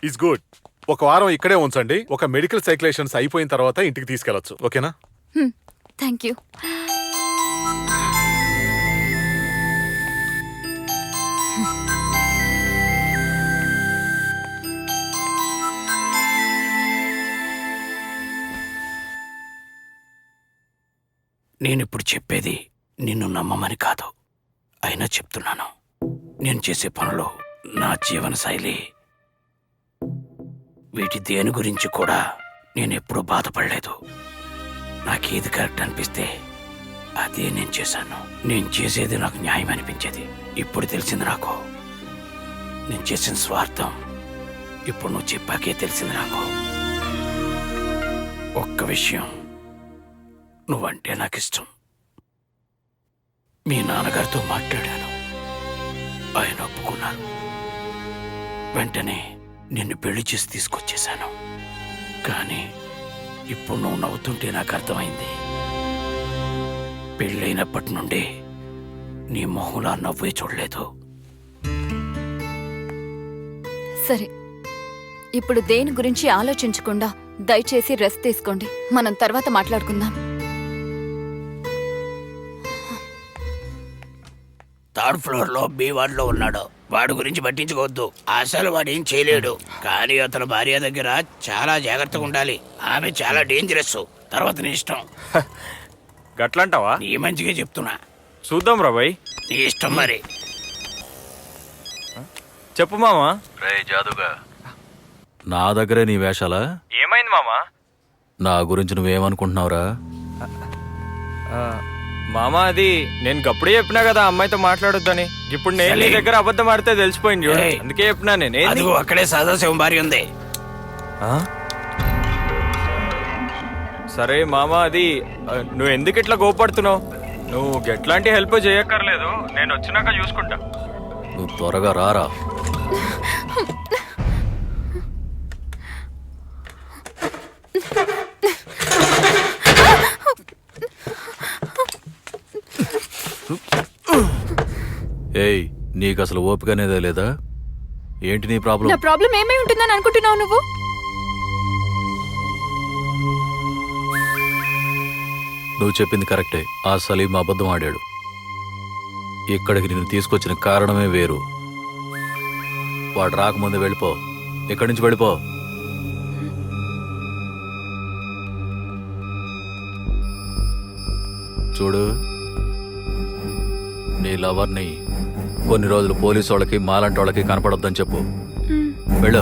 It's good. ఒక వారం ఇక్కడే ఉంచండి. ఒక మెడికల్ సైక్యులేషన్స్ అయిపోయిన తర్వాత ఇంటికి తీసుకెళ్లొచ్చు. ఓకేనా? Thank you. నేనిప్పుడు చెప్పేది నిన్ను నమ్మమని కాదు, అయినా చెప్తున్నాను. నేను చేసే పనులు, నా జీవన శైలి, వీటి దేని గురించి కూడా నేనెప్పుడూ బాధపడలేదు. నాకేది కరెక్ట్ అనిపిస్తే అదే నేను చేశాను. నేను చేసేది నాకు న్యాయం అనిపించేది. ఇప్పుడు తెలిసింది నాకు నేను చేసిన స్వార్థం. ఇప్పుడు నువ్వు చెప్పాకే తెలిసింది నాకు. ఒక్క విషయం, నువ్వంటే నాకు ఇష్టం. మీ నాన్నగారితో మాట్లాడాను, ఆయన ఒప్పుకున్నారు. వెంటనే నిన్ను పెళ్లి చేసి తీసుకొచ్చేశాను. కానీ ఇప్పుడు నువ్వు నవ్వుతుంటే నాకు అర్థమైంది. పెళ్ళైనప్పటి నుండి నీ మొహంలా నవ్వే చూడలేదు. సరే, ఇప్పుడు దేని గురించి ఆలోచించకుండా దయచేసి రెస్ట్ తీసుకోండి. మనం తర్వాత మాట్లాడుకుందాం. థర్డ్ ఫ్లోర్ లో బి వార్డ్ లో ఉన్నాడు. వాడి గురించి పట్టించుకోవద్దు. అసలు వాడు ఏం చేయలేడు. కానీ అతని భార్య దగ్గర చాలా జాగ్రత్తగా ఉండాలి. ఆమె చాలా డేంజరస్. తర్వాత నీ ఇష్టం. గట్లంటావా? నీ మంచిగా చెప్తున్నా. చూద్దాం రా భయ్. నీ ఇష్టం మరి. చెప్పు మామా. రే జాదుగా, నా దగ్గరే నీ వేషాలా? ఏమైంది మామా? నా గురించి నువ్వేమనుకుంటున్నావురా? మామా, అది నేను గప్పుడే చెప్పినా కదా అమ్మాయితో మాట్లాడొద్దని. ఇప్పుడు నేను నీ దగ్గర అబద్ధం ఆడితే తెలిసిపోయింది చూడు. అందుకే చెప్పినా నేను. అదిగో అక్కడే సదాశివం భార్య ఉంది. సరే మామా, అది నువ్వు ఎందుకు ఇట్లా కోపడుతున్నావు? నువ్వు ఎట్లాంటి హెల్ప్ చేయక్కర్లేదు, నేను వచ్చినాక చూసుకుంటా. నువ్వు త్వరగా రారా. ఏయ్, నీకు అసలు ఓపిక అనేదే లేదా? ఏంటి నీ ప్రాబ్లం? నా ప్రాబ్లం ఏమై ఉంటుందని అనుకుంటున్నావు నువ్వు? నువ్వు చెప్పింది కరెక్టే. ఆ సలీం అబద్ధం ఆడాడు. ఇక్కడికి నిన్ను తీసుకొచ్చిన కారణమే వేరు. వాడు రాకముందు వెళ్ళిపో. ఇక్కడి నుంచి వెళ్ళిపో. చూడు, నీ లవర్ని కొన్ని రోజులు పోలీసు వాళ్ళకి, మాలాంటి వాళ్ళకి కనపడొద్దని చెప్పు. వెళ్ళు.